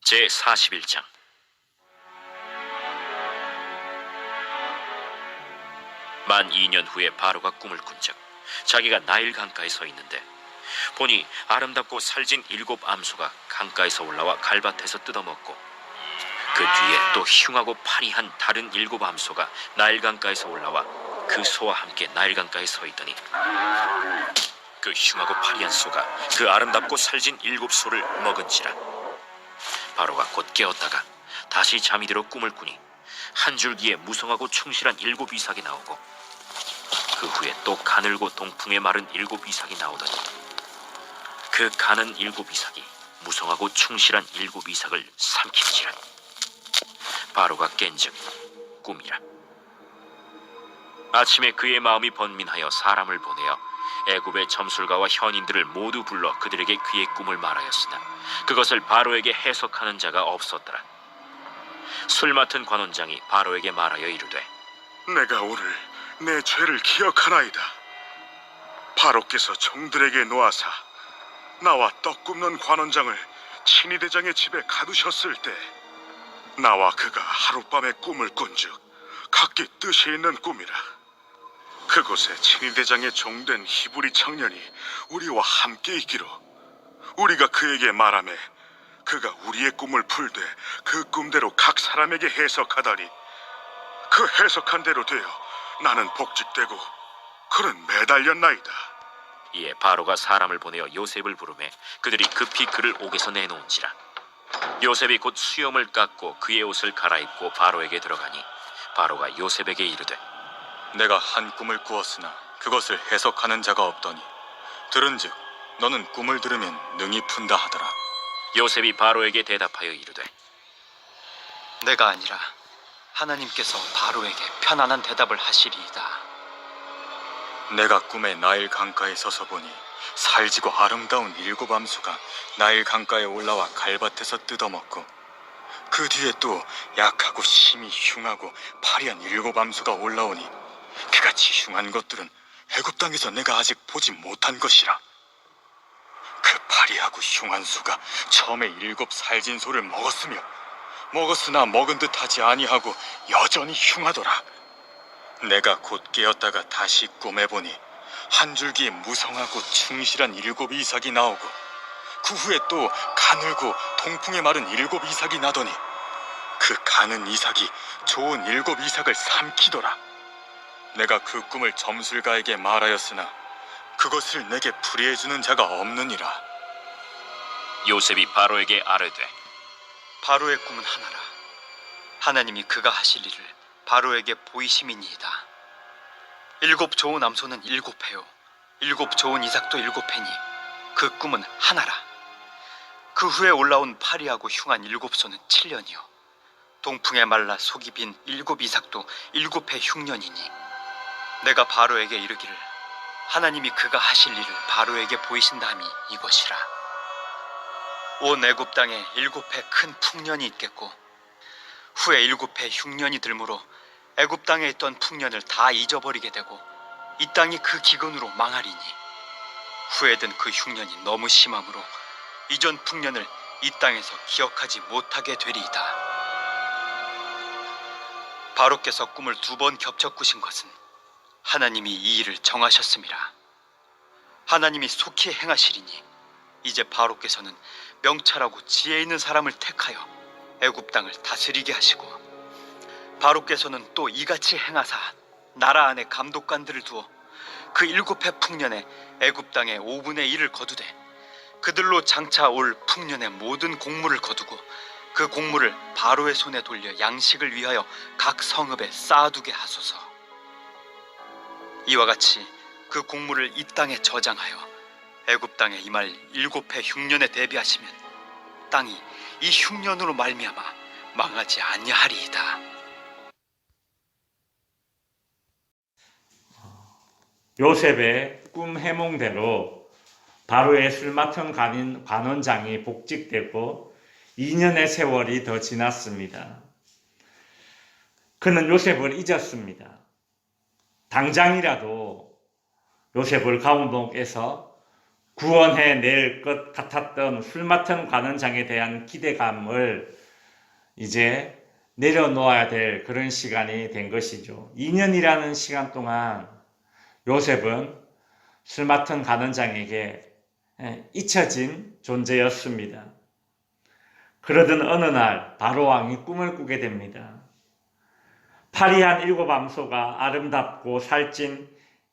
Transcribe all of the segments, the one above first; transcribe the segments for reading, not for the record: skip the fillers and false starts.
제41장. 만 2년 후에 바로가 꿈을 꾼즉 자기가 나일 강가에 서 있는데 보니 아름답고 살진 7 암소가 강가에서 올라와 갈밭에서 뜯어먹고 그 뒤에 또 흉하고 파리한 다른 7 암소가 나일 강가에서 올라와 그 소와 함께 나일 강가에 서 있더니 그 흉하고 파리한 소가 그 아름답고 살진 7 소를 먹은지라. 바로가 곧 깨었다가 다시 잠이 들어 꿈을 꾸니 한 줄기에 무성하고 충실한 7 이삭이 나오고 그 후에 또 가늘고 동풍에 마른 7 이삭이 나오더니 그 가는 7 이삭이 무성하고 충실한 7 이삭을 삼킬지라. 바로가 깬즉 꿈이라. 아침에 그의 마음이 번민하여 사람을 보내어 애굽의 점술가와 현인들을 모두 불러 그들에게 그의 꿈을 말하였으나 그것을 바로에게 해석하는 자가 없었더라. 술 맡은 관원장이 바로에게 말하여 이르되, 내가 오늘 내 죄를 기억하나이다. 바로께서 종들에게 놓아사 나와 떡 굽는 관원장을 친위대장의 집에 가두셨을 때 나와 그가 하룻밤에 꿈을 꾼즉 각기 뜻이 있는 꿈이라. 그곳에 친위대장의 종된 히브리 청년이 우리와 함께 있기로 우리가 그에게 말하매 그가 우리의 꿈을 풀되 그 꿈대로 각 사람에게 해석하다니 그 해석한 대로 되어 나는 복직되고 그는 매달렸나이다. 이에 바로가 사람을 보내어 요셉을 부르매 그들이 급히 그를 옥에서 내놓은지라. 요셉이 곧 수염을 깎고 그의 옷을 갈아입고 바로에게 들어가니 바로가 요셉에게 이르되, 내가 한 꿈을 꾸었으나 그것을 해석하는 자가 없더니 들은즉 너는 꿈을 들으면 능히 푼다 하더라. 요셉이 바로에게 대답하여 이르되, 내가 아니라 하나님께서 바로에게 편안한 대답을 하시리이다. 내가 꿈에 나일 강가에 서서 보니 살지고 아름다운 7 암소가 나일 강가에 올라와 갈밭에서 뜯어먹고 그 뒤에 또 약하고 심히 흉하고 파리한 7 암소가 올라오니 그같이 흉한 것들은 애굽 땅에서 내가 아직 보지 못한 것이라. 그 파리하고 흉한 소가 처음에 7 살진 소를 먹었으나 먹은 듯 하지 아니하고 여전히 흉하더라. 내가 곧 깨었다가 다시 꿈에 보니 한 줄기에 무성하고 충실한 7 이삭이 나오고 그 후에 또 가늘고 동풍에 마른 7 이삭이 나더니 그 가는 이삭이 좋은 7 이삭을 삼키더라. 내가 그 꿈을 점술가에게 말하였으나 그것을 내게 풀이해주는 자가 없느니라. 요셉이 바로에게 아뢰되, 바로의 꿈은 하나라. 하나님이 그가 하실 일을 바로에게 보이심이니이다. 7 좋은 암소는 7회요 7 좋은 이삭도 7회니 그 꿈은 하나라. 그 후에 올라온 파리하고 흉한 7 소는 7년이요 동풍에 말라 속이 빈 7 이삭도 7회 흉년이니 내가 바로에게 이르기를 하나님이 그가 하실 일을 바로에게 보이신다 함이 이것이라. 온 애굽 땅에 7회 큰 풍년이 있겠고 후에 7회 흉년이 들므로 애굽 땅에 있던 풍년을 다 잊어버리게 되고 이 땅이 그 기근으로 망하리니 후에 든 그 흉년이 너무 심함으로 이전 풍년을 이 땅에서 기억하지 못하게 되리이다. 바로께서 꿈을 2번 겹쳐 꾸신 것은 하나님이 이 일을 정하셨음이라. 하나님이 속히 행하시리니 이제 바로께서는 명찰하고 지혜 있는 사람을 택하여 애굽 땅을 다스리게 하시고 바로께서는 또 이같이 행하사 나라 안에 감독관들을 두어 그 7회 풍년에 애굽 땅의 5분의 1을 거두되 그들로 장차 올 풍년의 모든 곡물을 거두고 그 곡물을 바로의 손에 돌려 양식을 위하여 각 성읍에 쌓아두게 하소서. 이와 같이 그 곡물을 이 땅에 저장하여 애굽 땅에 임할 7회 흉년에 대비하시면 땅이 이 흉년으로 말미암아 망하지 아니하리이다. 요셉의 꿈 해몽대로 바로의 술 맡은 관원장이 복직되고 2년의 세월이 더 지났습니다. 그는 요셉을 잊었습니다. 당장이라도 요셉을 감옥에서 구원해낼 것 같았던 술 맡은 관원장에 대한 기대감을 이제 내려놓아야 될 그런 시간이 된 것이죠. 2년이라는 시간 동안 요셉은 술 맡은 관원장에게 잊혀진 존재였습니다. 그러던 어느 날 바로왕이 꿈을 꾸게 됩니다. 파리한 7 암소가 아름답고 살찐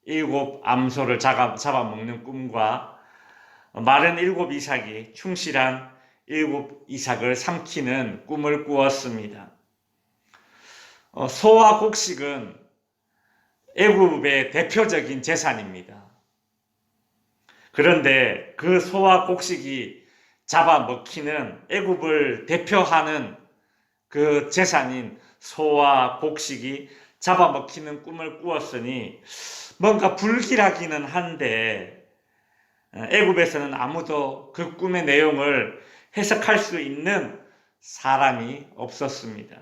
7 암소를 잡아먹는 꿈과 마른 7 이삭이 충실한 7 이삭을 삼키는 꿈을 꾸었습니다. 소와 곡식은 애굽의 대표적인 재산입니다. 그런데 그 소와 곡식이 잡아먹히는 애굽을 대표하는 그 재산인 소와 곡식이 잡아먹히는 꿈을 꾸었으니 뭔가 불길하기는 한데 애굽에서는 아무도 그 꿈의 내용을 해석할 수 있는 사람이 없었습니다.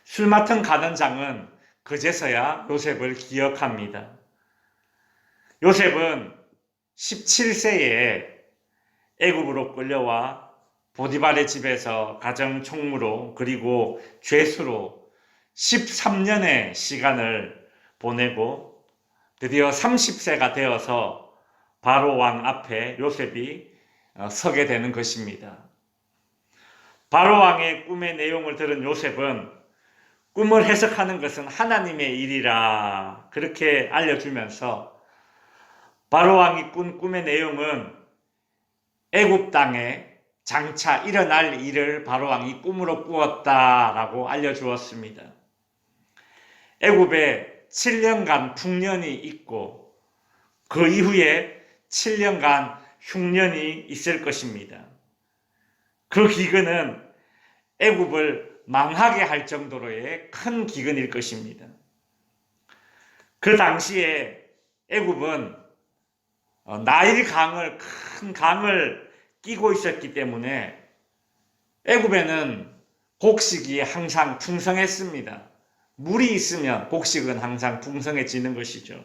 술 맡은 관원장은 그제서야 요셉을 기억합니다. 요셉은 17세에 애굽으로 끌려와 보디발의 집에서 가정총무로 그리고 죄수로 13년의 시간을 보내고 드디어 30세가 되어서 바로 왕 앞에 요셉이 서게 되는 것입니다. 바로 왕의 꿈의 내용을 들은 요셉은 꿈을 해석하는 것은 하나님의 일이라 그렇게 알려주면서 바로 왕이 꾼 꿈의 내용은 애굽 땅에 장차 일어날 일을 바로 왕이 꿈으로 꾸었다라고 알려주었습니다. 애굽에 7년간 풍년이 있고 그 이후에 7년간 흉년이 있을 것입니다. 그 기근은 애굽을 망하게 할 정도로의 큰 기근일 것입니다. 그 당시에 애굽은 나일 강을 큰 강을 끼고 있었기 때문에 애굽에는 곡식이 항상 풍성했습니다. 물이 있으면 곡식은 항상 풍성해지는 것이죠.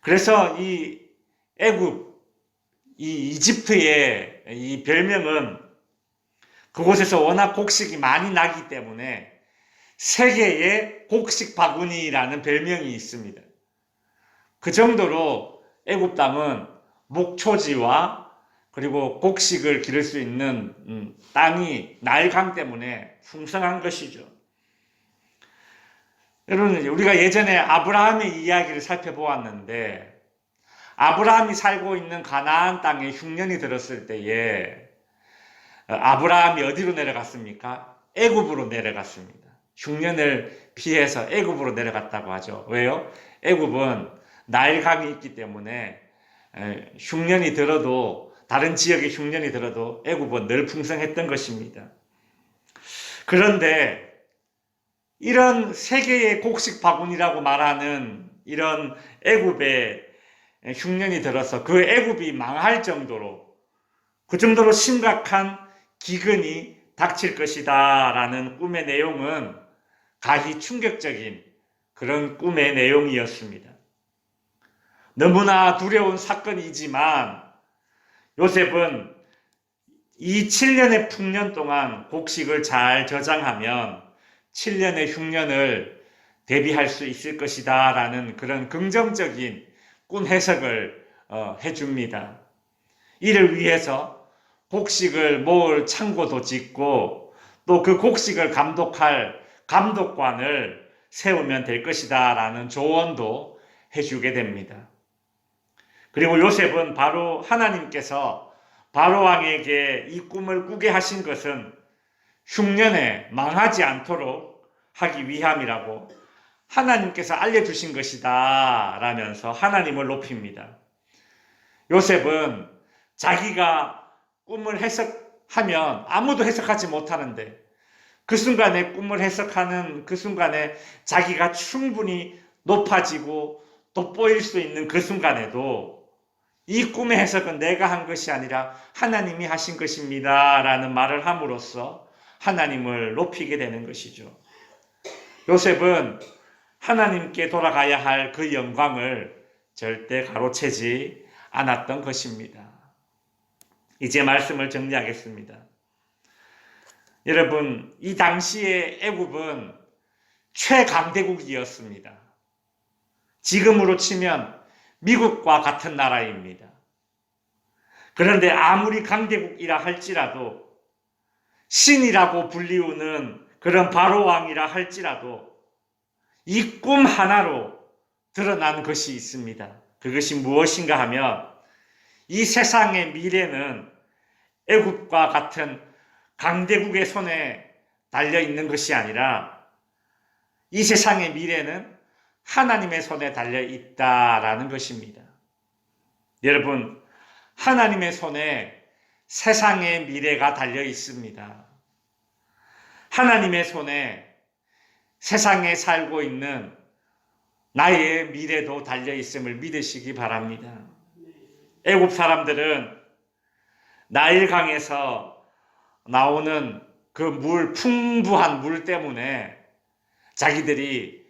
그래서 이 애굽, 이 이집트의 이 별명은 그곳에서 워낙 곡식이 많이 나기 때문에 세계의 곡식 바구니라는 별명이 있습니다. 그 정도로 애굽 땅은 목초지와 그리고 곡식을 기를 수 있는 땅이 나일강 때문에 풍성한 것이죠. 여러분, 우리가 예전에 아브라함의 이야기를 살펴보았는데 아브라함이 살고 있는 가나안 땅에 흉년이 들었을 때에 아브라함이 어디로 내려갔습니까? 애굽으로 내려갔습니다. 흉년을 피해서 애굽으로 내려갔다고 하죠. 왜요? 애굽은 나일강이 있기 때문에 흉년이 들어도 다른 지역에 흉년이 들어도 애굽은 늘 풍성했던 것입니다. 그런데 이런 세계의 곡식 바구니라고 말하는 이런 애굽에 흉년이 들어서 그 애굽이 망할 정도로 그 정도로 심각한 기근이 닥칠 것이다 라는 꿈의 내용은 가히 충격적인 그런 꿈의 내용이었습니다. 너무나 두려운 사건이지만 요셉은 이 7년의 풍년 동안 곡식을 잘 저장하면 7년의 흉년을 대비할 수 있을 것이다 라는 그런 긍정적인 꿈 해석을 해줍니다. 이를 위해서 곡식을 모을 창고도 짓고 또 그 곡식을 감독할 감독관을 세우면 될 것이다 라는 조언도 해주게 됩니다. 그리고 요셉은 바로 하나님께서 바로 왕에게 이 꿈을 꾸게 하신 것은 흉년에 망하지 않도록 하기 위함이라고 하나님께서 알려주신 것이다 라면서 하나님을 높입니다. 요셉은 자기가 꿈을 해석하면 아무도 해석하지 못하는데 그 순간에 꿈을 해석하는 그 순간에 자기가 충분히 높아지고 돋보일 수 있는 그 순간에도 이 꿈의 해석은 내가 한 것이 아니라 하나님이 하신 것입니다 라는 말을 함으로써 하나님을 높이게 되는 것이죠. 요셉은 하나님께 돌아가야 할 그 영광을 절대 가로채지 않았던 것입니다. 이제 말씀을 정리하겠습니다. 여러분, 이 당시에 애굽은 최강대국이었습니다. 지금으로 치면 미국과 같은 나라입니다. 그런데 아무리 강대국이라 할지라도, 신이라고 불리우는 그런 바로왕이라 할지라도 이 꿈 하나로 드러난 것이 있습니다. 그것이 무엇인가 하면 이 세상의 미래는 애굽과 같은 강대국의 손에 달려 있는 것이 아니라 이 세상의 미래는 하나님의 손에 달려 있다라는 것입니다. 여러분, 하나님의 손에 세상의 미래가 달려 있습니다. 하나님의 손에 세상에 살고 있는 나의 미래도 달려 있음을 믿으시기 바랍니다. 애굽 사람들은 나일강에서 나오는 그 풍부한 물 때문에 자기들이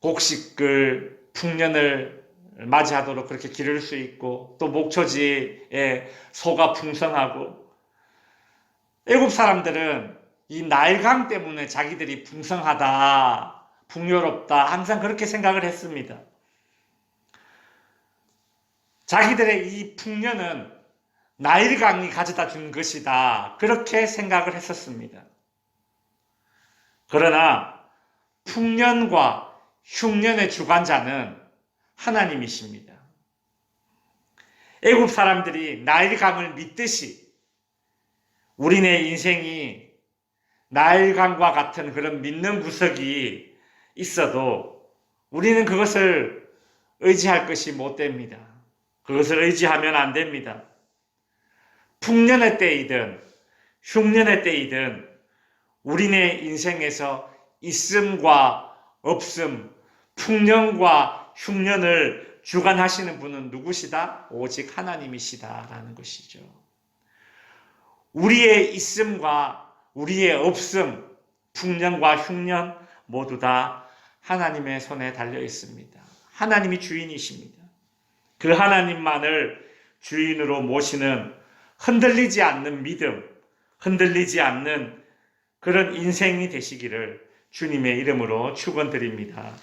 곡식을 풍년을 맞이하도록 그렇게 기를 수 있고, 또 목초지에 소가 풍성하고, 애굽 사람들은 이 나일강 때문에 자기들이 풍성하다, 풍요롭다, 항상 그렇게 생각을 했습니다. 자기들의 이 풍년은 나일강이 가져다 준 것이다, 그렇게 생각을 했었습니다. 그러나 풍년과 흉년의 주관자는 하나님이십니다. 애굽 사람들이 나일강을 믿듯이 우리네 인생이 나일강과 같은 그런 믿는 구석이 있어도 우리는 그것을 의지할 것이 못 됩니다. 그것을 의지하면 안 됩니다. 풍년의 때이든 흉년의 때이든 우리네 인생에서 있음과 없음, 풍년과 흉년을 주관하시는 분은 누구시다? 오직 하나님이시다라는 것이죠. 우리의 있음과 우리의 없음, 풍년과 흉년 모두 다 하나님의 손에 달려 있습니다. 하나님이 주인이십니다. 그 하나님만을 주인으로 모시는 흔들리지 않는 믿음, 흔들리지 않는 그런 인생이 되시기를 주님의 이름으로 축원드립니다.